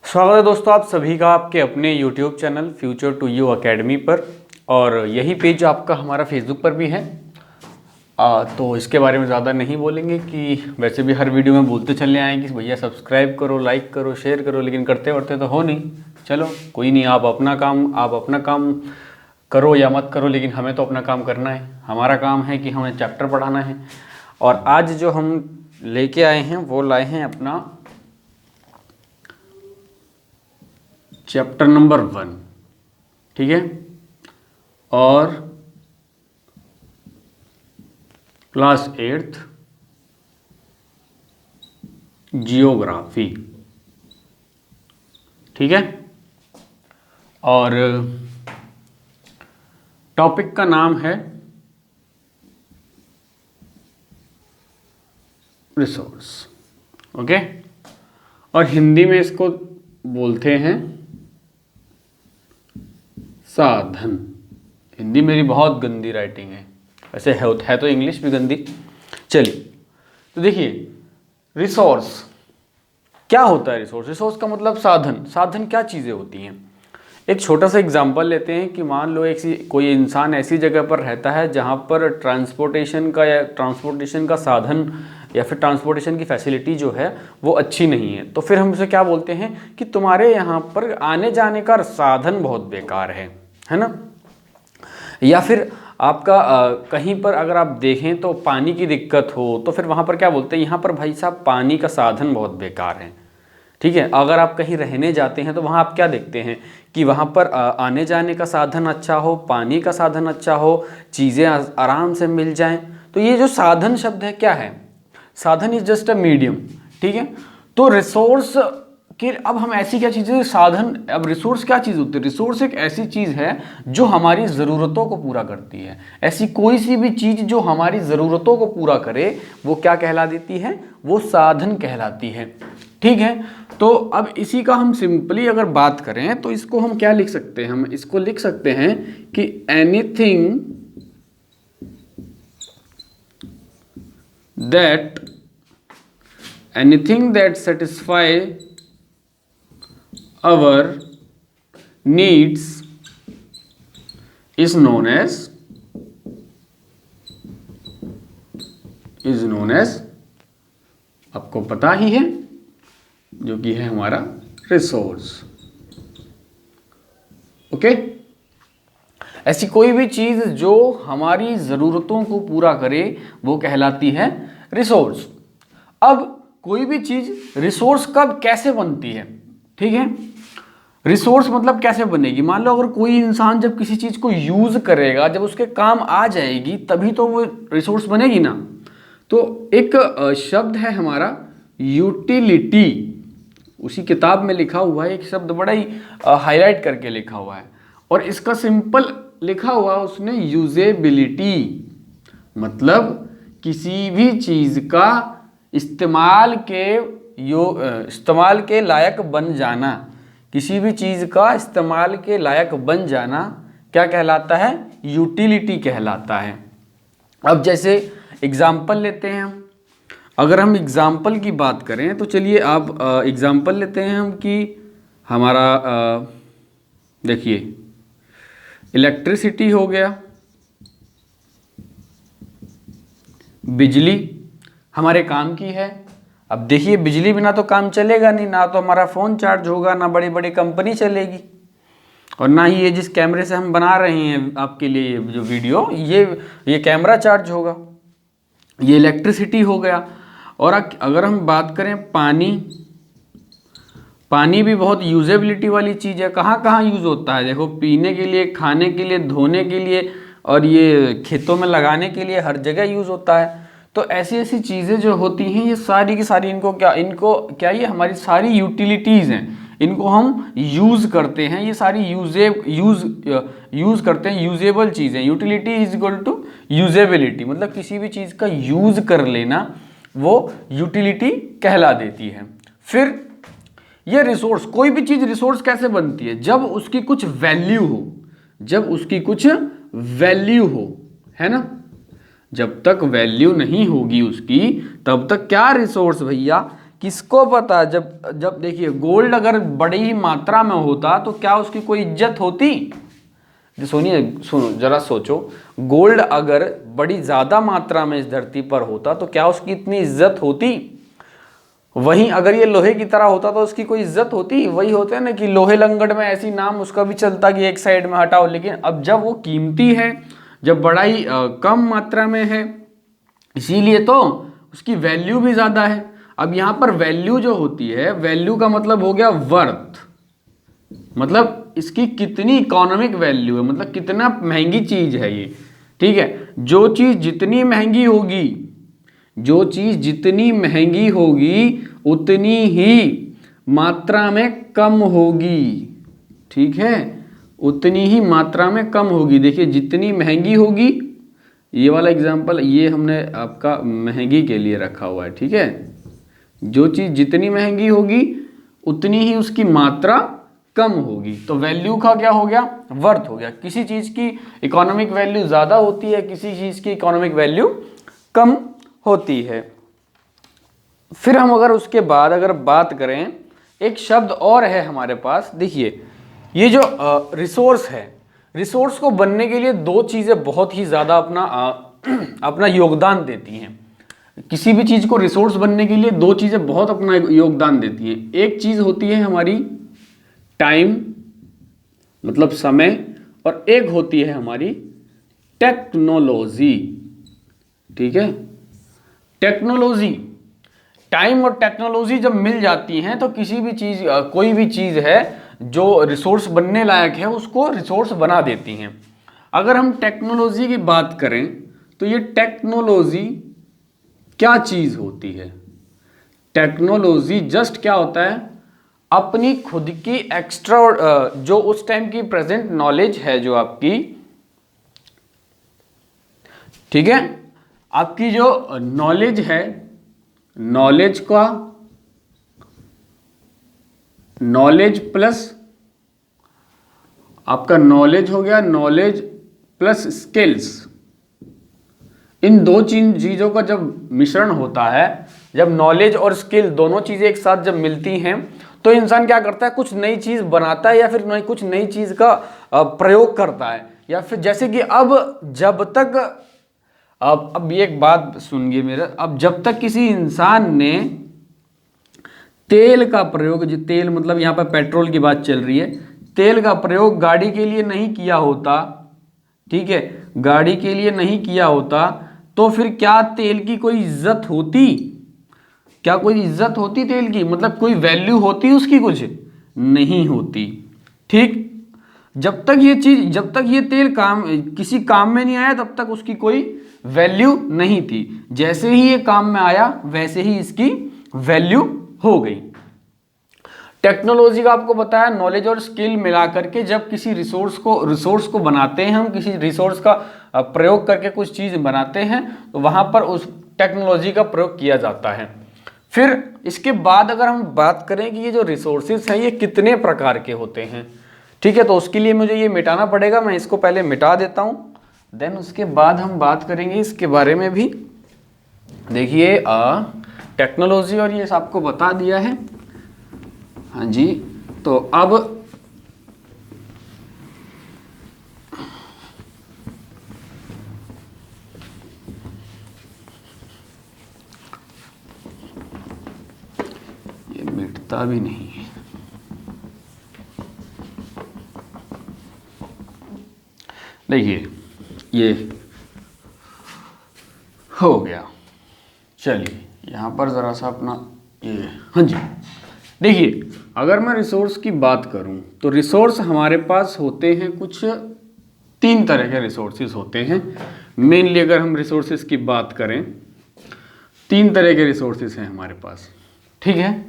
स्वागत है दोस्तों आप सभी का आपके अपने YouTube channel future to you academy पर। और यही पेज आपका हमारा फेसबुक पर भी है। तो इसके बारे में ज़्यादा नहीं बोलेंगे कि वैसे भी हर वीडियो में बोलते चले आएंगे कि भैया सब्सक्राइब करो, लाइक करो, शेयर करो, लेकिन करते वर्ते तो हो नहीं। चलो कोई नहीं, आप अपना काम करो या मत करो, लेकिन हमें तो अपना काम करना है। हमारा काम है कि हमें चैप्टर पढ़ाना है। और आज जो हम लेके आए हैं वो लाए हैं अपना चैप्टर नंबर 1, ठीक है। और क्लास 8th जियोग्राफी, ठीक है। और टॉपिक का नाम है रिसोर्स, ओके। और हिंदी में इसको बोलते हैं साधन। हिंदी मेरी बहुत गंदी राइटिंग है, वैसे है तो इंग्लिश भी गंदी। चलिए तो देखिए, रिसोर्स क्या होता है। रिसोर्स का मतलब साधन क्या चीज़ें होती हैं। एक छोटा सा एग्जांपल लेते हैं कि मान लो कोई इंसान ऐसी जगह पर रहता है जहाँ पर ट्रांसपोर्टेशन का साधन या फिर ट्रांसपोर्टेशन की फैसिलिटी जो है वो अच्छी नहीं है। तो फिर हम उसे क्या बोलते हैं कि तुम्हारे यहाँ पर आने जाने का साधन बहुत बेकार है ना। या फिर आपका कहीं पर अगर आप देखें तो पानी की दिक्कत हो तो फिर वहाँ पर क्या बोलते हैं, यहाँ पर भाई साहब पानी का साधन बहुत बेकार है, ठीक है। अगर आप कहीं रहने जाते हैं तो वहाँ आप क्या देखते हैं कि वहाँ पर आने जाने का साधन अच्छा हो, पानी का साधन अच्छा हो, चीज़ें आराम से मिल जाएं। तो ये जो साधन शब्द है क्या है, साधन इज जस्ट अ मीडियम, ठीक है। तो रिसोर्स कि अब हम ऐसी क्या चीज़ें साधन, अब रिसोर्स क्या चीज़ होती है। रिसोर्स एक ऐसी चीज़ है जो हमारी ज़रूरतों को पूरा करती है। ऐसी कोई सी भी चीज़ जो हमारी ज़रूरतों को पूरा करे वो क्या कहला देती है, वो साधन कहलाती है, ठीक है। तो अब इसी का हम सिंपली अगर बात करें तो इसको हम क्या लिख सकते हैं, हम इसको लिख सकते हैं कि anything that satisfy our needs is known as आपको पता ही है जो कि है हमारा रिसोर्स, ओके। ऐसी कोई भी चीज जो हमारी जरूरतों को पूरा करे वो कहलाती है रिसोर्स। अब कोई भी चीज रिसोर्स कब कैसे बनती है, ठीक है। रिसोर्स मतलब कैसे बनेगी, मान लो अगर कोई इंसान जब किसी चीज को यूज करेगा, जब उसके काम आ जाएगी तभी तो वो रिसोर्स बनेगी ना। तो एक शब्द है हमारा यूटिलिटी, उसी किताब में लिखा हुआ है। एक शब्द बड़ा ही हाईलाइट करके लिखा हुआ है और इसका सिंपल लिखा हुआ उसने यूजेबिलिटी, मतलब किसी भी चीज का इस्तेमाल के लायक बन जाना, किसी भी चीज़ का इस्तेमाल के लायक बन जाना क्या कहलाता है, यूटिलिटी कहलाता है। अब जैसे एग्जाम्पल लेते हैं हम, अगर हम एग्जाम्पल की बात करें तो चलिए आप एग्जाम्पल लेते हैं हम कि हमारा देखिए इलेक्ट्रिसिटी हो गया, बिजली हमारे काम की है। अब देखिए बिजली बिना तो काम चलेगा नहीं, ना तो हमारा फ़ोन चार्ज होगा, ना बड़ी बड़ी कंपनी चलेगी, और ना ही ये जिस कैमरे से हम बना रहे हैं आपके लिए जो वीडियो, ये कैमरा चार्ज होगा। ये इलेक्ट्रिसिटी हो गया। और अगर हम बात करें पानी भी बहुत यूजेबिलिटी वाली चीज़ है। कहाँ कहाँ यूज़ होता है, देखो पीने के लिए, खाने के लिए, धोने के लिए, और ये खेतों में लगाने के लिए, हर जगह यूज़ होता है। तो ऐसी ऐसी चीज़ें जो होती हैं ये सारी की सारी इनको क्या ये हमारी सारी यूटिलिटीज़ हैं, इनको हम यूज़ करते हैं। ये सारी यूज़ करते हैं, यूजेबल चीज़ें। Utility is equal to usability, मतलब किसी भी चीज़ का यूज़ कर लेना वो यूटिलिटी कहला देती है। फिर ये रिसोर्स, कोई भी चीज़ रिसोर्स कैसे बनती है, जब उसकी कुछ वैल्यू हो, है ना। जब तक वैल्यू नहीं होगी उसकी तब तक क्या रिसोर्स भैया, किसको पता, जब जब देखिए गोल्ड अगर बड़ी ही मात्रा में होता तो क्या उसकी कोई इज्जत होती? सुनिए, सुनो जरा सोचो, गोल्ड अगर बड़ी ज्यादा मात्रा में इस धरती पर होता तो क्या उसकी इतनी इज्जत होती? वहीं अगर ये लोहे की तरह होता तो उसकी कोई इज्जत होती? वही होते हैं ना कि लोहे लंगड़ में ऐसी नाम उसका भी चलता कि एक साइड में हटाओ। लेकिन अब जब वो कीमती है, जब बड़ा ही कम मात्रा में है, इसीलिए तो उसकी वैल्यू भी ज्यादा है। अब यहां पर वैल्यू जो होती है, वैल्यू का मतलब हो गया वर्थ, मतलब इसकी कितनी इकोनॉमिक वैल्यू है, मतलब कितना महंगी चीज है ये। ठीक है, जो चीज जितनी महंगी होगी, जो चीज जितनी महंगी होगी उतनी ही मात्रा में कम होगी। ठीक है, उतनी ही मात्रा में कम होगी। देखिए जितनी महंगी होगी, ये वाला एग्जांपल ये हमने आपका महंगी के लिए रखा हुआ है। ठीक है, जो चीज जितनी महंगी होगी उतनी ही उसकी मात्रा कम होगी। तो वैल्यू का क्या हो गया? वर्थ हो गया। किसी चीज की इकोनॉमिक वैल्यू ज्यादा होती है, किसी चीज की इकोनॉमिक वैल्यू कम होती है। फिर हम अगर उसके बाद अगर बात करें, एक शब्द और है हमारे पास। देखिए ये जो रिसोर्स है, रिसोर्स को बनने के लिए दो चीजें बहुत ही ज्यादा अपना योगदान देती हैं। किसी भी चीज को रिसोर्स बनने के लिए दो चीजें बहुत अपना योगदान देती हैं। एक चीज होती है हमारी टाइम, मतलब समय, और एक होती है हमारी टेक्नोलॉजी। ठीक है, टेक्नोलॉजी, टाइम और टेक्नोलॉजी जब मिल जाती हैं तो किसी भी चीज, कोई भी चीज है जो रिसोर्स बनने लायक है उसको रिसोर्स बना देती हैं। अगर हम टेक्नोलॉजी की बात करें तो ये टेक्नोलॉजी क्या चीज होती है? टेक्नोलॉजी जस्ट क्या होता है, अपनी खुद की एक्स्ट्रा जो उस टाइम की प्रेजेंट नॉलेज है जो आपकी, ठीक है, आपकी जो नॉलेज है, नॉलेज का, नॉलेज प्लस आपका नॉलेज हो गया, नॉलेज प्लस स्किल्स, इन दो चीजों का जब मिश्रण होता है, जब नॉलेज और स्किल दोनों चीजें एक साथ जब मिलती हैं तो इंसान क्या करता है, कुछ नई चीज बनाता है या फिर कुछ नई चीज का प्रयोग करता है। या फिर जैसे कि अब जब तक अब ये एक बात सुनिए मेरा, अब जब तक किसी इंसान ने तेल का प्रयोग, जो तेल मतलब यहाँ पर पेट्रोल की बात चल रही है, तेल का प्रयोग गाड़ी के लिए नहीं किया होता, ठीक है, गाड़ी के लिए नहीं किया होता, तो फिर क्या तेल की कोई इज्जत होती? क्या कोई इज्जत होती तेल की? मतलब कोई वैल्यू होती उसकी? कुछ नहीं होती। ठीक, जब तक ये चीज, जब तक ये तेल किसी काम में नहीं आया तब तक उसकी कोई वैल्यू नहीं थी। जैसे ही ये काम में आया वैसे ही इसकी वैल्यू हो गई। टेक्नोलॉजी का आपको बताया, नॉलेज और स्किल मिला करके जब किसी रिसोर्स को बनाते हैं, हम किसी रिसोर्स का प्रयोग करके कुछ चीज बनाते हैं तो वहां पर उस टेक्नोलॉजी का प्रयोग किया जाता है। फिर इसके बाद अगर हम बात करें कि ये जो रिसोर्सेज हैं ये कितने प्रकार के होते हैं, ठीक है, तो उसके लिए मुझे ये मिटाना पड़ेगा। मैं इसको पहले मिटा देता हूं, देन उसके बाद हम बात करेंगे इसके बारे में भी। देखिए टेक्नोलॉजी और ये आपको बता दिया है, हाँ जी। तो अब ये मिटता भी नहीं है। देखिए ये हो गया। चलिए यहाँ पर ज़रा सा अपना ये, हाँ जी, देखिए अगर मैं रिसोर्स की बात करूँ तो रिसोर्स हमारे पास होते हैं कुछ तीन तरह के रिसोर्सेज होते हैं। मेनली अगर हम रिसोर्सेज की बात करें, तीन तरह के रिसोर्सेज हैं हमारे पास, ठीक है।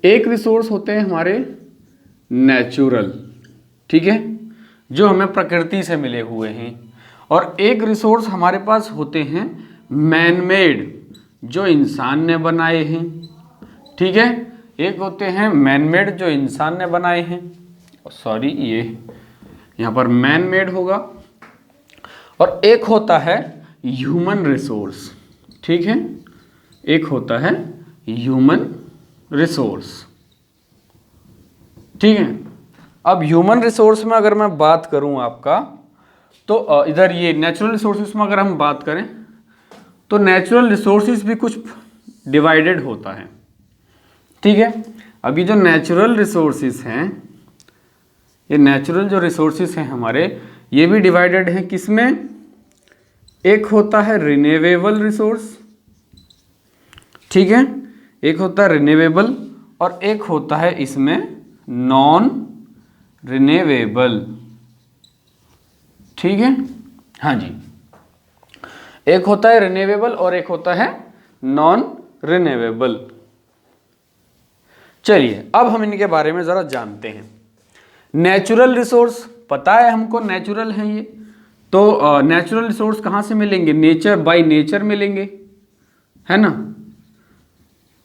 एक रिसोर्स होते हैं हमारे नेचुरल, ठीक है, जो हमें प्रकृति से मिले हुए हैं, और एक रिसोर्स हमारे पास होते हैं मैन मेड, जो इंसान ने बनाए हैं, ठीक है। एक होते हैं मैन मेड जो इंसान ने बनाए हैं, सॉरी ये यहाँ पर मैन मेड होगा, और एक होता है ह्यूमन रिसोर्स, ठीक है, एक होता है ह्यूमन रिसोर्स। ठीक है, अब ह्यूमन रिसोर्स में अगर मैं बात करूं आपका, तो इधर ये नेचुरल रिसोर्सेज में अगर हम बात करें तो नेचुरल रिसोर्सेज भी कुछ डिवाइडेड होता है। ठीक है, अभी जो नेचुरल रिसोर्सेज हैं, ये नेचुरल जो रिसोर्सेज हैं हमारे, ये भी डिवाइडेड हैं किसमें? एक होता है रिन्यूएबल रिसोर्स, ठीक है, एक होता है रिन्यूएबल और एक होता है इसमें नॉन रिन्यूएबल। ठीक है, हाँ जी, एक होता है रिन्यूएबल और एक होता है नॉन रिन्यूएबल। चलिए अब हम इनके बारे में जरा जानते हैं। नेचुरल रिसोर्स पता है हमको, नेचुरल है ये, तो नेचुरल रिसोर्स कहाँ से मिलेंगे? नेचर, बाय नेचर मिलेंगे, है ना।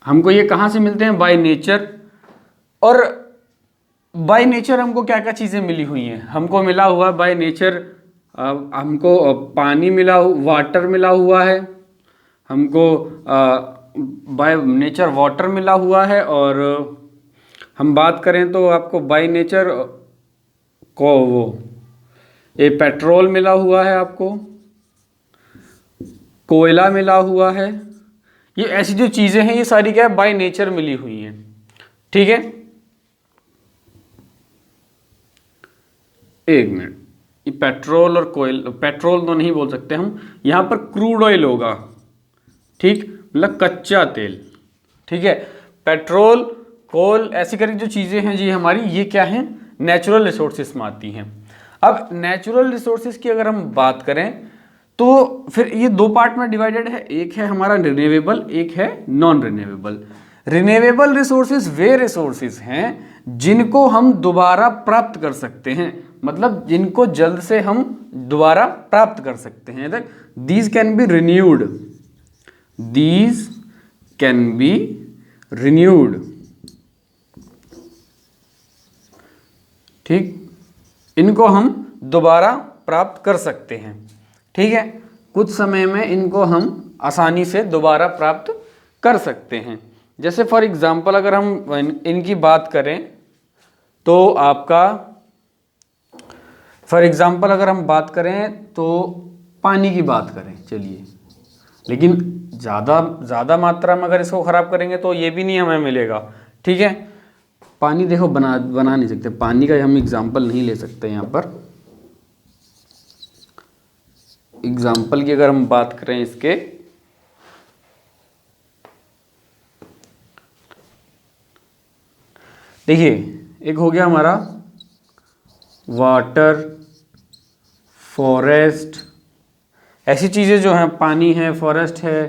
हमको ये कहाँ से मिलते हैं? By nature. और बाय नेचर हमको क्या क्या चीज़ें मिली हुई हैं? हमको मिला हुआ बाय नेचर, हमको पानी मिला, वाटर मिला हुआ है, हमको बाय नेचर वाटर मिला हुआ है, और हम बात करें तो आपको बाय नेचर को वो ये पेट्रोल मिला हुआ है, आपको कोयला मिला हुआ है। ये ऐसी जो चीज़ें हैं ये सारी क्या है? बाय नेचर मिली हुई हैं। ठीक है, एक मिनट, ये पेट्रोल और कोयला, पेट्रोल तो नहीं बोल सकते हम, यहाँ पर क्रूड ऑयल होगा, ठीक, मतलब कच्चा तेल। ठीक है, पेट्रोल, कोल, ऐसी करके जो चीज़ें हैं जी हमारी, ये क्या हैं? नेचुरल रिसोर्सेज में आती हैं। अब नेचुरल रिसोर्सेज की अगर हम बात करें तो फिर ये दो पार्ट में डिवाइडेड है, एक है हमारा रिन्यूएबल, एक है नॉन रिन्यूएबल। रिन्यूएबल रिसोर्सेज वे रिसोर्सेज हैं जिनको हम दोबारा प्राप्त कर सकते हैं, मतलब जिनको जल्द से हम दोबारा प्राप्त कर सकते हैं। These can be renewed, these can be renewed. ठीक, इनको हम दोबारा प्राप्त कर सकते हैं। ठीक है, कुछ समय में इनको हम आसानी से दोबारा प्राप्त कर सकते हैं। जैसे फॉर एग्जांपल अगर हम इनकी बात करें तो आपका, फॉर एग्जांपल अगर हम बात करें तो पानी की बात करें, चलिए, लेकिन ज़्यादा मात्रा में अगर इसको ख़राब करेंगे तो ये भी नहीं हमें मिलेगा। ठीक है, पानी देखो बना नहीं सकते, पानी का हम एग्जांपल नहीं ले सकते। यहाँ पर एग्जाम्पल की अगर हम बात करें इसके, देखिए, एक हो गया हमारा वाटर, फॉरेस्ट, ऐसी चीज़ें जो हैं, पानी है, फॉरेस्ट है,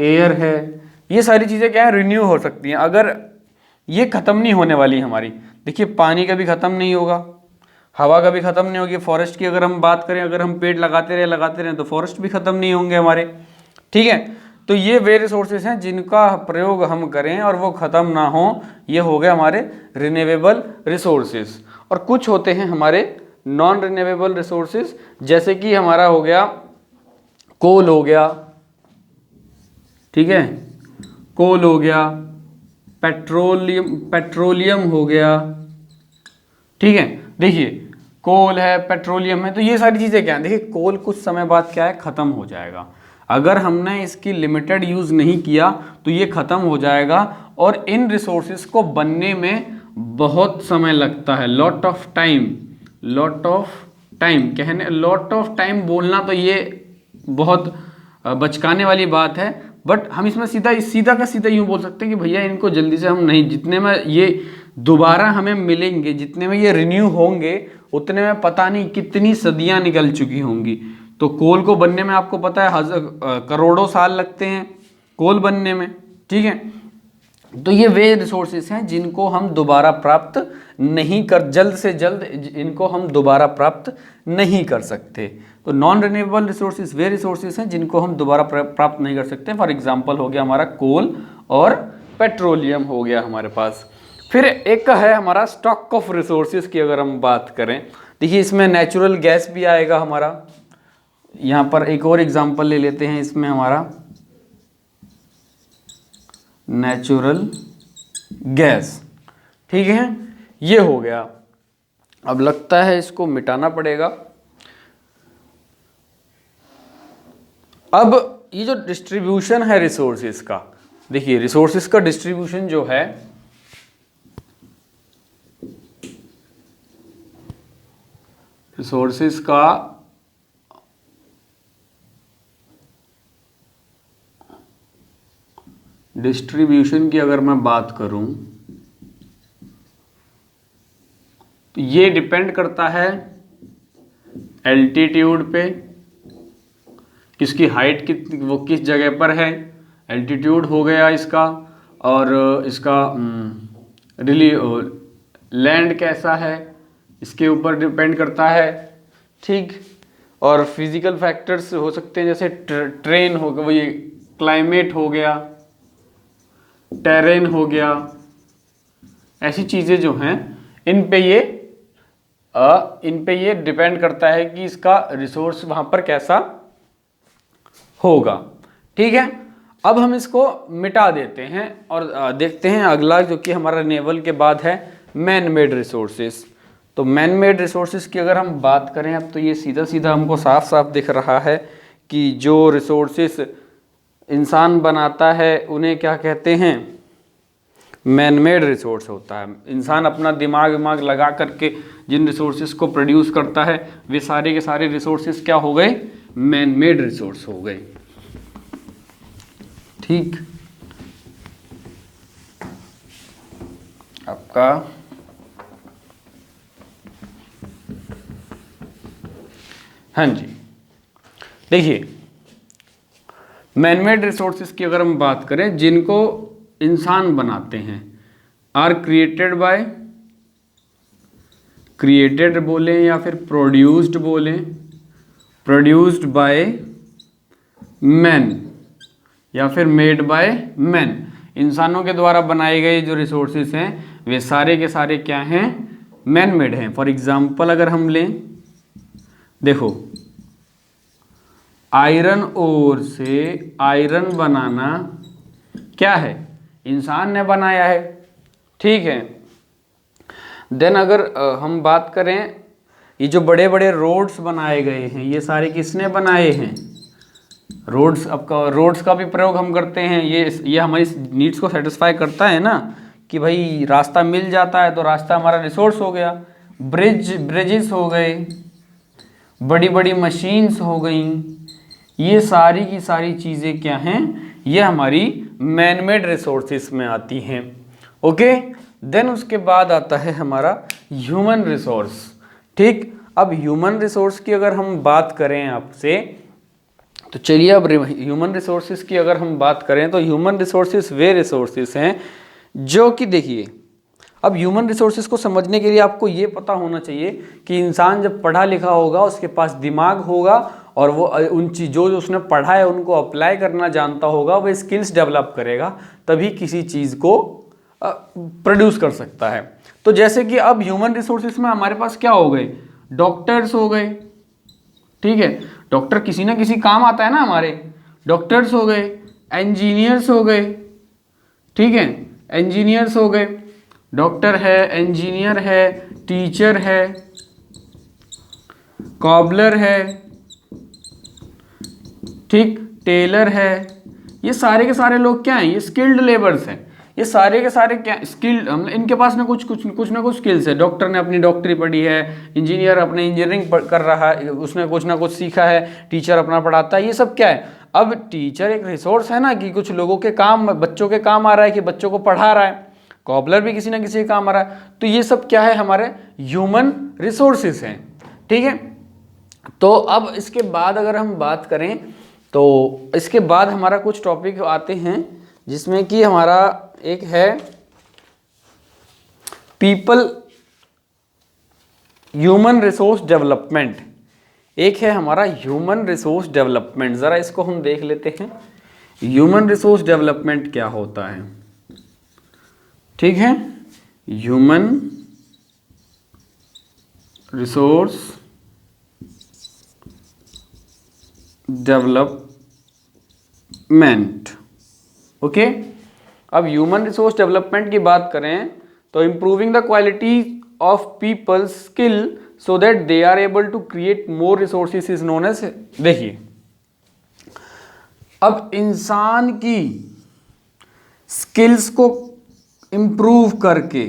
एयर है, ये सारी चीज़ें क्या है? रिन्यू हो सकती हैं। अगर ये ख़त्म नहीं होने वाली हमारी, देखिए पानी का भी ख़त्म नहीं होगा, हवा का भी ख़त्म नहीं होगी, फॉरेस्ट की अगर हम बात करें, अगर हम पेड़ लगाते रहे तो फॉरेस्ट भी ख़त्म नहीं होंगे हमारे। ठीक है, तो ये वे रिसोर्सेज हैं जिनका प्रयोग हम करें और वो ख़त्म ना हो, ये हो गए हमारे रिन्यूएबल रिसोर्सेज। और कुछ होते हैं हमारे नॉन रिन्यूएबल रिसोर्सेज, जैसे कि हमारा हो गया कोल हो गया, ठीक है, कोल हो गया, पेट्रोलियम हो गया। ठीक है, देखिए कोल है, पेट्रोलियम है, तो ये सारी चीज़ें क्या है? देखिए कोल कुछ समय बाद क्या है? ख़त्म हो जाएगा। अगर हमने इसकी लिमिटेड यूज़ नहीं किया तो ये ख़त्म हो जाएगा, और इन रिसोर्सेज को बनने में बहुत समय लगता है, लॉट ऑफ टाइम कहने, लॉट ऑफ टाइम बोलना तो ये बहुत बचकाने वाली बात है, बट हम इसमें सीधा का सीधा यूँ बोल सकते हैं कि भैया इनको जल्दी से हम नहीं, जितने में ये दोबारा हमें मिलेंगे, जितने में ये रिन्यू होंगे, उतने में पता नहीं कितनी सदियां निकल चुकी होंगी। तो कोल को बनने में आपको पता है करोड़ों साल लगते हैं कोल बनने में। ठीक है, तो ये वे रिसोर्सेज हैं जिनको हम दोबारा प्राप्त नहीं कर, जल्द से जल्द इनको हम दोबारा प्राप्त नहीं कर सकते। तो नॉन रिन्यूएबल रिसोर्सेज वे रिसोर्सेज हैं जिनको हम दोबारा प्राप्त नहीं कर सकते। फॉर एग्जांपल हो गया हमारा कोल और पेट्रोलियम हो गया हमारे पास। फिर एक है हमारा स्टॉक ऑफ रिसोर्सेज की अगर हम बात करें, देखिए इसमें नेचुरल गैस भी आएगा हमारा। यहाँ पर एक और एग्जांपल ले लेते हैं, इसमें हमारा नेचुरल गैस। ठीक है, ये हो गया। अब लगता है इसको मिटाना पड़ेगा। अब ये जो डिस्ट्रीब्यूशन है रिसोर्सेज का, देखिए रिसोर्सेज का डिस्ट्रीब्यूशन जो है, रिसोर्सेज का डिस्ट्रीब्यूशन की अगर मैं बात करूं तो ये डिपेंड करता है एल्टीट्यूड पे, किसकी हाइट कितनी, वो किस जगह पर है, एल्टीट्यूड हो गया इसका, और इसका रिली लैंड कैसा है इसके ऊपर डिपेंड करता है। ठीक, और फिजिकल फैक्टर्स हो सकते हैं, जैसे ट्रेन हो गया, वो ये क्लाइमेट हो गया, टेरेन हो गया, ऐसी चीज़ें जो हैं इन पे ये डिपेंड करता है कि इसका रिसोर्स वहाँ पर कैसा होगा। ठीक है, अब हम इसको मिटा देते हैं और देखते हैं अगला, जो कि हमारा नेवल के बाद है मैन मेड रिसोर्सेस। तो मैन मेड रिसोर्सेस की अगर हम बात करें अब, तो ये सीधा सीधा हमको साफ साफ दिख रहा है कि जो रिसोर्सेस इंसान बनाता है उन्हें क्या कहते हैं, मैन मेड रिसोर्स होता है। इंसान अपना दिमाग लगा करके जिन रिसोर्सेज को प्रोड्यूस करता है वे सारे के सारे रिसोर्सेज क्या हो गए, मैन मेड रिसोर्स हो गए। ठीक, आपका हाँ जी, देखिए मैन मेड रिसोर्सेज की अगर हम बात करें जिनको इंसान बनाते हैं, आर क्रिएटेड बोलें या फिर प्रोड्यूस्ड बोलें, प्रोड्यूस्ड बाय मैन या फिर मेड बाय मैन, इंसानों के द्वारा बनाए गए जो रिसोर्सेज हैं वे सारे के सारे क्या हैं, मैन मेड हैं। फॉर एग्जांपल अगर हम लें, देखो आयरन ओर से आयरन बनाना क्या है, इंसान ने बनाया है। ठीक है, देन अगर हम बात करें, ये जो बड़े बड़े रोड्स बनाए गए हैं ये सारे किसने बनाए हैं, रोड्स का भी प्रयोग हम करते हैं, ये हमारी नीड्स को सेटिस्फाई करता है ना, कि भाई रास्ता मिल जाता है तो रास्ता हमारा रिसोर्स हो गया। ब्रिजेस हो गए, बड़ी बड़ी मशीन्स हो गई, ये सारी की सारी चीज़ें क्या हैं, ये हमारी मैन मेड रिसोर्सेस में आती हैं। ओके, देन उसके बाद आता है हमारा ह्यूमन रिसोर्स। ठीक, अब ह्यूमन रिसोर्स की अगर हम बात करें आपसे, तो चलिए अब ह्यूमन रिसोर्सेज की अगर हम बात करें तो ह्यूमन रिसोर्सेज वे रिसोर्सेज हैं जो कि, देखिए अब ह्यूमन रिसोर्सेज को समझने के लिए आपको ये पता होना चाहिए कि इंसान जब पढ़ा लिखा होगा उसके पास दिमाग होगा और वो उन चीज़ों जो उसने पढ़ा है उनको अप्लाई करना जानता होगा, वो स्किल्स डेवलप करेगा, तभी किसी चीज़ को प्रोड्यूस कर सकता है। तो जैसे कि अब ह्यूमन रिसोर्सेज में हमारे पास क्या हो गए, डॉक्टर्स हो गए। ठीक है, डॉक्टर किसी ना किसी काम आता है ना हमारे, डॉक्टर्स हो गए, इंजीनियर्स हो गए। ठीक है, इंजीनियर्स हो गए, डॉक्टर है, इंजीनियर है, टीचर है, कॉबलर है, ठीक, टेलर है, ये सारे के सारे लोग क्या हैं, ये स्किल्ड लेबर्स हैं। ये सारे के सारे क्या स्किल्ड, इनके पास ना कुछ ना कुछ स्किल्स है। डॉक्टर ने अपनी डॉक्टरी पढ़ी है, इंजीनियर अपने इंजीनियरिंग कर रहा है, उसने कुछ ना कुछ सीखा है, टीचर अपना पढ़ाता है, ये सब क्या है। अब टीचर एक रिसोर्स है ना, कि कुछ लोगों के काम, बच्चों के काम आ रहा है, कि बच्चों को पढ़ा रहा है। कॉबलर भी किसी ना किसी के काम आ रहा है। तो ये सब क्या है, हमारे ह्यूमन रिसोर्सेज हैं। ठीक है, तो अब इसके बाद अगर हम बात करें तो इसके बाद हमारा कुछ टॉपिक आते हैं जिसमें कि हमारा एक है पीपल ह्यूमन रिसोर्स डेवलपमेंट, एक है हमारा ह्यूमन रिसोर्स डेवलपमेंट। ज़रा इसको हम देख लेते हैं, ह्यूमन रिसोर्स डेवलपमेंट क्या होता है। ठीक है, ह्यूमन रिसोर्स डेवलपमेंट। ओके, अब ह्यूमन रिसोर्स डेवलपमेंट की बात करें तो improving the quality of people's skill so that they are able to create more resources is known as. देखिए, अब इंसान की स्किल्स को इम्प्रूव करके,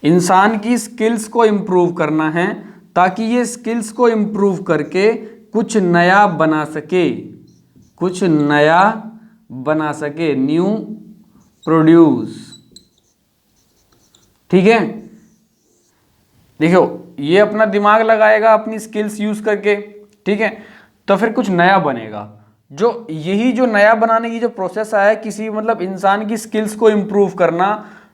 इंसान की स्किल्स को इम्प्रूव करना है ताकि ये स्किल्स को इम्प्रूव करके कुछ नया बना सके, कुछ नया बना सके, न्यू प्रोड्यूस। ठीक है, देखो ये अपना दिमाग लगाएगा अपनी स्किल्स यूज करके, ठीक है, तो फिर कुछ नया बनेगा। जो यही जो नया बनाने की जो प्रोसेस आया किसी मतलब इंसान की स्किल्स को इम्प्रूव करना,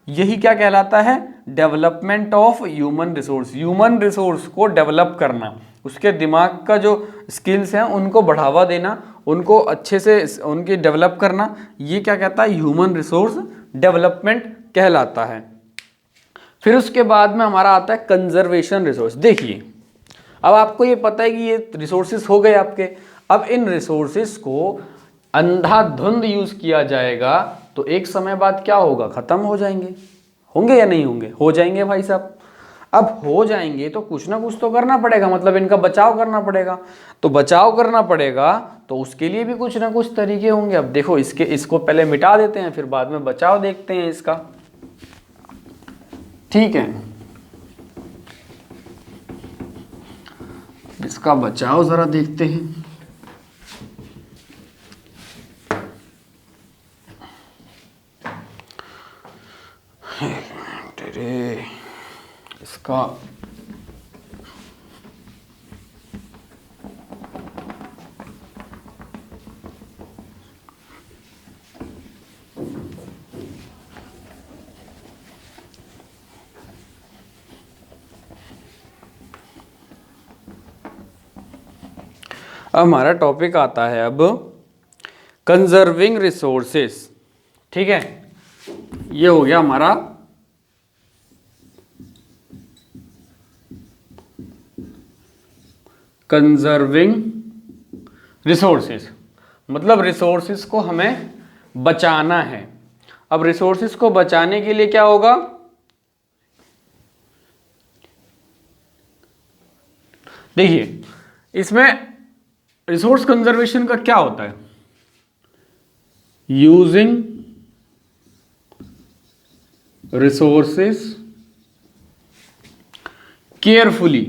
यही क्या कहलाता है? Development of human resource. Human resource को डेवलप करना, उसके दिमाग का जो स्किल्स हैं उनको बढ़ावा देना, उनको अच्छे से उनकी डेवलप करना, ये क्या कहता है? ह्यूमन रिसोर्स डेवलपमेंट कहलाता है। फिर उसके बाद में हमारा आता है कंजर्वेशन रिसोर्स। देखिए, अब आपको ये पता है कि ये रिसोर्सेस हो गए आपके, अब इन रिसोर्सेस को अंधाधुंध यूज किया जाएगा तो एक समय बाद क्या होगा? खत्म हो जाएंगे। होंगे या नहीं होंगे? हो जाएंगे भाई साहब। अब हो जाएंगे तो कुछ ना कुछ तो करना पड़ेगा, मतलब इनका बचाव करना पड़ेगा। तो बचाव करना पड़ेगा तो उसके लिए भी कुछ ना कुछ तरीके होंगे। अब देखो, इसको पहले मिटा देते हैं, फिर बाद में बचाव देखते हैं इसका। ठीक है, इसका बचाव जरा देखते हैं। अरे इसका हमारा टॉपिक आता है अब कंजर्विंग रिसोर्सेस। ठीक है, ये हो गया हमारा कंजर्विंग रिसोर्सेस, मतलब रिसोर्सेस को हमें बचाना है। अब रिसोर्सेस को बचाने के लिए क्या होगा? देखिए, इसमें रिसोर्स कंजर्वेशन का क्या होता है? Using resources carefully.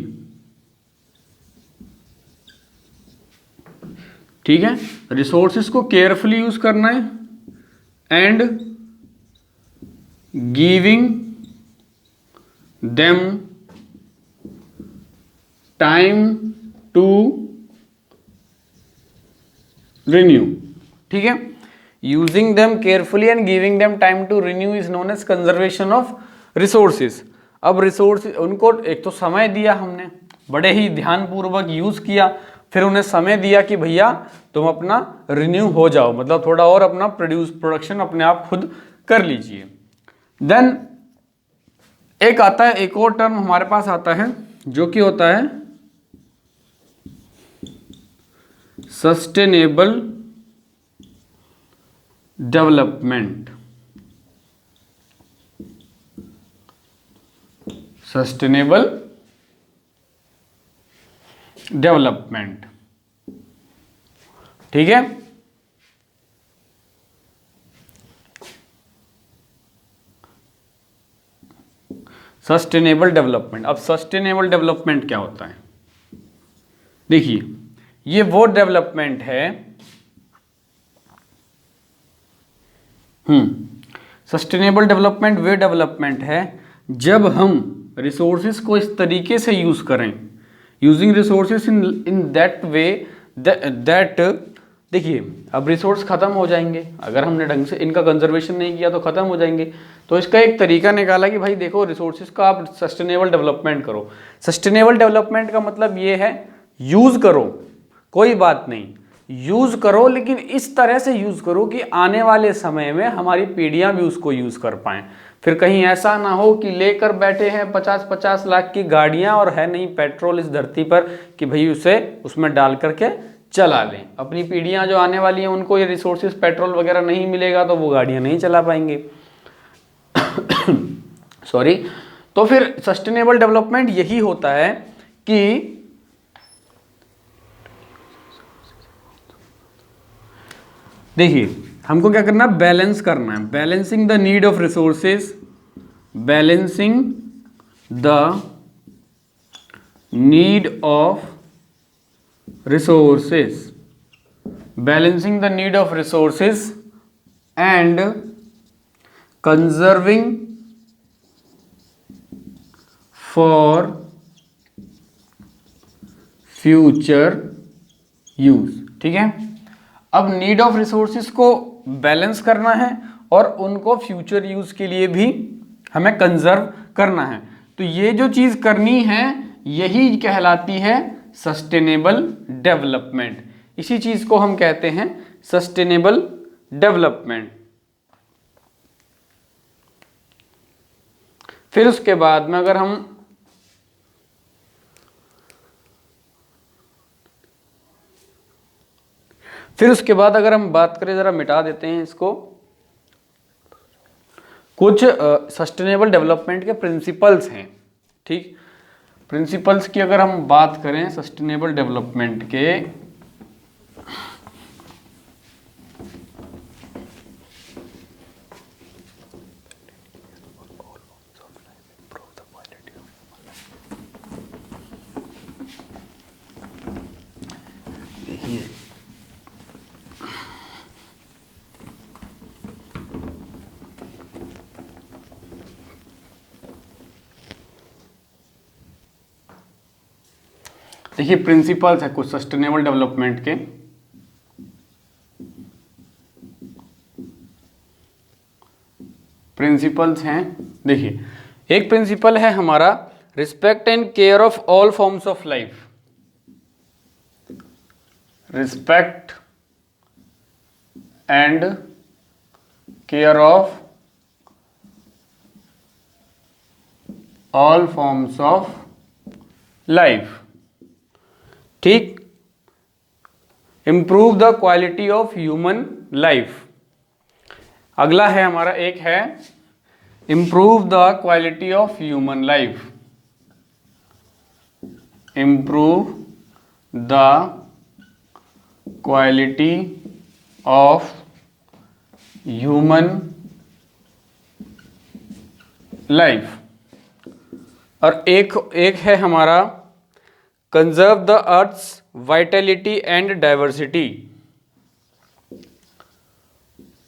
ठीक है, रिसोर्सेस को केयरफुली यूज करना है and giving them time to renew. ठीक है, using them carefully and giving them time to renew is known as conservation of resources. अब रिसोर्स उनको एक तो समय दिया हमने, बड़े ही ध्यानपूर्वक यूज किया, फिर उन्हें समय दिया कि भैया तुम अपना रिन्यू हो जाओ, मतलब थोड़ा और अपना प्रोडक्शन अपने आप खुद कर लीजिए। देन एक आता है, एक और टर्म हमारे पास आता है जो कि होता है सस्टेनेबल डेवलपमेंट। Sustainable development. ठीक है, सस्टेनेबल डेवलपमेंट। अब सस्टेनेबल डेवलपमेंट क्या होता है? देखिए, ये वो डेवलपमेंट है, सस्टेनेबल डेवलपमेंट वे डेवलपमेंट है जब हम रिसोर्सेस को इस तरीके से यूज करें, using resources in that way that. देखिए, अब रिसोर्स खत्म हो जाएंगे, अगर हमने ढंग से इनका कंजर्वेशन नहीं किया तो खत्म हो जाएंगे। तो इसका एक तरीका निकाला कि भाई देखो, रिसोर्सेस का आप सस्टेनेबल डेवलपमेंट करो। सस्टेनेबल डेवलपमेंट का मतलब ये है, यूज करो, कोई बात नहीं, यूज करो, लेकिन इस तरह से यूज करो कि आने वाले समय में हमारी पीढ़ियां भी उसको यूज कर पाएं। फिर कहीं ऐसा ना हो कि लेकर बैठे हैं 50-50 लाख की गाड़ियां और है नहीं पेट्रोल इस धरती पर कि भाई उसे उसमें डाल करके चला लें। अपनी पीढ़ियां जो आने वाली हैं उनको ये रिसोर्सेज पेट्रोल वगैरह नहीं मिलेगा तो वो गाड़ियां नहीं चला पाएंगे। सॉरी। तो फिर सस्टेनेबल डेवलपमेंट यही होता है कि देखिए हमको क्या करना है, बैलेंस करना है, balancing the need of resources, balancing the need of resources, balancing the need of resources and conserving for future use। ठीक है, अब नीड ऑफ रिसोर्सेज को बैलेंस करना है और उनको फ्यूचर यूज के लिए भी हमें कंजर्व करना है। तो ये जो चीज करनी है यही कहलाती है सस्टेनेबल डेवलपमेंट। इसी चीज को हम कहते हैं सस्टेनेबल डेवलपमेंट। फिर उसके बाद में अगर हम बात करें, जरा मिटा देते हैं इसको, कुछ सस्टेनेबल डेवलपमेंट के प्रिंसिपल्स हैं। ठीक, प्रिंसिपल्स की अगर हम बात करें सस्टेनेबल डेवलपमेंट के, देखिए प्रिंसिपल्स है कुछ सस्टेनेबल डेवलपमेंट के। प्रिंसिपल्स हैं, देखिए एक प्रिंसिपल है हमारा respect and care of all forms of life. Respect and care of all forms of life. ठीक, improve the quality of human life. अगला है हमारा, एक है improve the quality of human life. Improve the quality of human life. और एक है हमारा conserve the earth's vitality and diversity.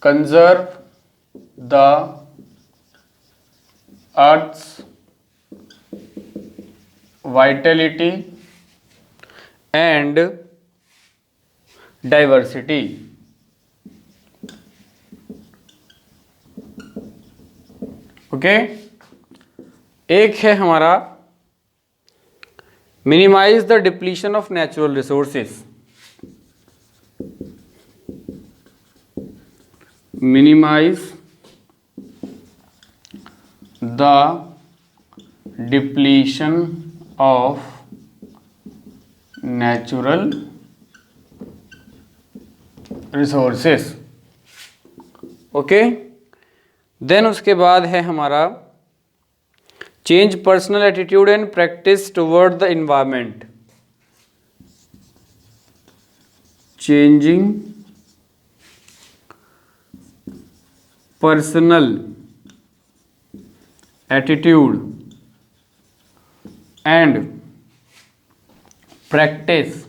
Conserve the earth's vitality and diversity. Okay, एक है हमारा minimise the depletion of natural resources. Minimise the depletion of natural resources. Okay, then उसके बाद है हमारा change personal attitude and practice toward the environment. Changing personal attitude and practice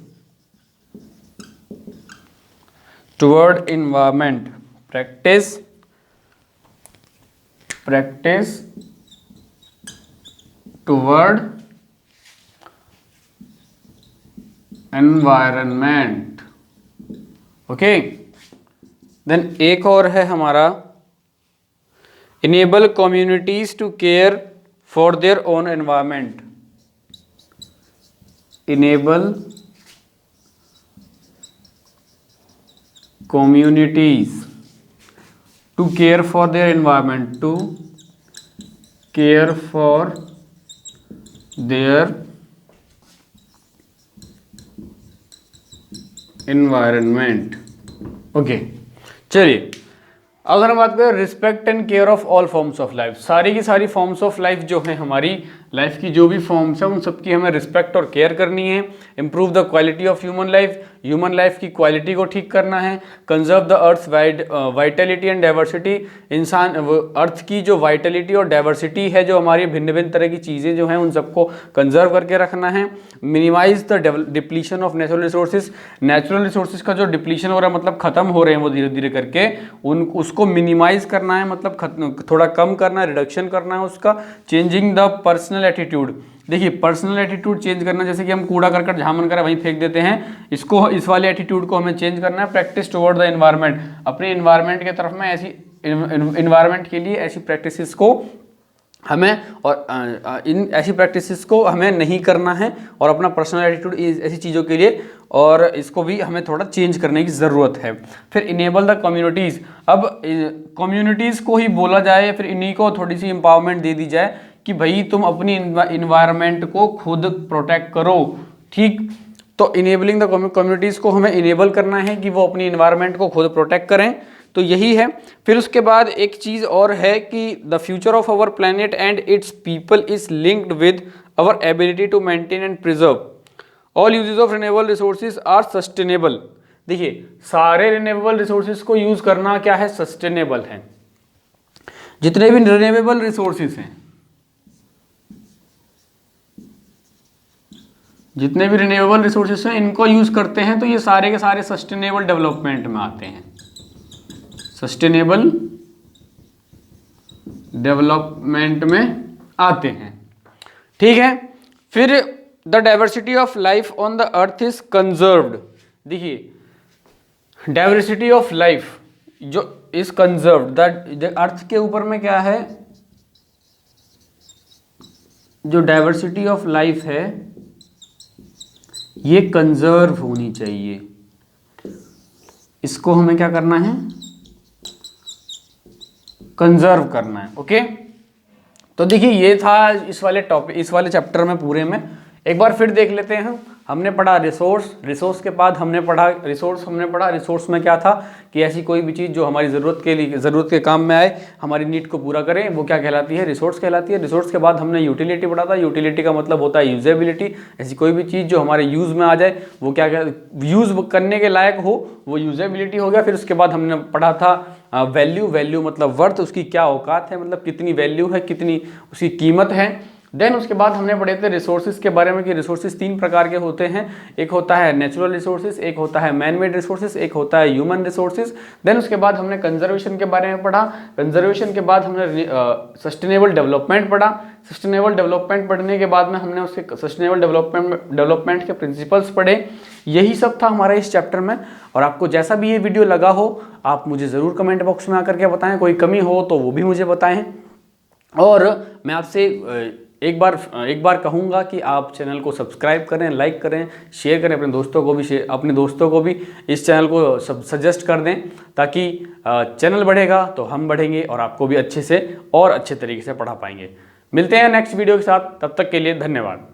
toward environment. Practice toward environment. Okay, then एक और है हमारा enable communities to care for their own environment. Enable communities to care for their environment, to care for their environment. Okay, चलिए अगर हम बात करें respect and care of all forms of life, सारी की सारी फॉर्म्स ऑफ लाइफ जो है, हमारी लाइफ की जो भी फॉर्म्स है उन सबकी हमें रिस्पेक्ट और केयर करनी है। Improve the quality of human life, human life की क्वालिटी को ठीक करना है। Conserve the earth Vitality and diversity, इंसान अर्थ की जो वाइटलिटी और डाइवर्सिटी है, जो हमारी भिन्न भिन्न तरह की चीज़ें जो हैं उन सबको कंजर्व करके रखना है। Minimise the depletion of natural resources, natural resources का जो डिप्लीशन हो रहा है, मतलब खत्म हो रहे हैं वो धीरे धीरे करके, उसको मिनिमाइज करना है, मतलब थोड़ा कम करना है, रिडक्शन करना है उसका। चेंजिंग द पर्सनल एटीट्यूड, देखिए पर्सनल एटीट्यूड चेंज करना, जैसे कि हम कूड़ा करकट जहाँ मन करे वहीं फेंक देते हैं, इसको इस वाले एटीट्यूड को हमें चेंज करना है। प्रैक्टिस टुवर्ड द एनवायरनमेंट, अपने एनवायरनमेंट के तरफ में ऐसी एनवायरनमेंट के लिए ऐसी प्रैक्टिसेस को हमें और इन ऐसी प्रैक्टिसेस को हमें नहीं करना है, और अपना पर्सनल एटीट्यूड ऐसी चीज़ों के लिए, और इसको भी हमें थोड़ा चेंज करने की ज़रूरत है। फिर इनेबल द कम्युनिटीज़, अब कम्युनिटीज़ को ही बोला जाए, फिर इन्हीं को थोड़ी सी एम्पावरमेंट दे दी जाए कि भाई तुम अपनी इन्वायरमेंट को खुद प्रोटेक्ट करो, ठीक। तो इनेबलिंग द कम्युनिटीज़ को हमें इनेबल करना है कि वो अपनी इन्वायरमेंट को खुद प्रोटेक्ट करें, तो यही है। फिर उसके बाद एक चीज़ और है कि the future of our planet and its people is linked with our ability to maintain and preserve all uses of renewable resources are sustainable. देखिए सारे रिन्यूएबल रिसोर्सेज को यूज करना क्या है, सस्टेनेबल है। जितने भी रिन्यूएबल रिसोर्सेज हैं, जितने भी रिन्यूएबल रिसोर्सेज हैं इनको यूज करते हैं, तो ये सारे के सारे सस्टेनेबल डेवलपमेंट में आते हैं, सस्टेनेबल डेवलपमेंट में आते हैं, ठीक है। फिर the diversity of life on the earth is conserved, देखिए डाइवर्सिटी ऑफ लाइफ जो इज कंजर्व्ड, द अर्थ के ऊपर में क्या है, जो डाइवर्सिटी ऑफ लाइफ है ये कंजर्व होनी चाहिए, इसको हमें क्या करना है, कंजर्व करना है। ओके, तो देखिए ये था इस वाले टॉपिक, इस वाले चैप्टर में पूरे में। एक बार फिर देख लेते हैं। हमने पढ़ा रिसोर्स के बाद हमने पढ़ा रिसोर्स में क्या था कि ऐसी कोई भी चीज़ जो हमारी ज़रूरत के काम में आए, हमारी नीड को पूरा करें, वो क्या कहलाती है, रिसोर्स कहलाती है। रिसोर्स के बाद हमने यूटिलिटी पढ़ा था, यूटिलिटी का मतलब होता है यूजेबिलिटी, ऐसी कोई भी चीज़ जो हमारे यूज़ में आ जाए, वो क्या यूज़ करने के लायक हो, वो यूजेबिलिटी हो गया। फिर उसके बाद हमने पढ़ा था वैल्यू मतलब वर्थ, उसकी क्या औकात है, मतलब कितनी वैल्यू है, कितनी उसकी कीमत है। देन उसके बाद हमने पढ़े थे रिसोर्सेज के बारे में कि रिसोर्सेज 3 प्रकार के होते हैं, एक होता है नेचुरल रिसोर्सेज, एक होता है मैन मेड रिसोर्सेज, एक होता है ह्यूमन रिसोर्सेज। देन उसके बाद हमने कंजर्वेशन के बारे में पढ़ा, कंजर्वेशन के बाद हमने सस्टेनेबल डेवलपमेंट पढ़ा, सस्टेनेबल डेवलपमेंट पढ़ने के बाद में हमने उसके सस्टेनेबल डेवलपमेंट के प्रिंसिपल्स पढ़े। यही सब था हमारा इस चैप्टर में। और आपको जैसा भी ये वीडियो लगा हो आप मुझे ज़रूर कमेंट बॉक्स में आकर के बताएं, कोई कमी हो तो वो भी मुझे बताएं। और मैं आपसे एक बार कहूँगा कि आप चैनल को सब्सक्राइब करें, लाइक करें, शेयर करें, अपने दोस्तों को भी इस चैनल को सजेस्ट कर दें, ताकि चैनल बढ़ेगा तो हम बढ़ेंगे और आपको भी अच्छे से और अच्छे तरीके से पढ़ा पाएंगे। मिलते हैं नेक्स्ट वीडियो के साथ, तब तक के लिए धन्यवाद।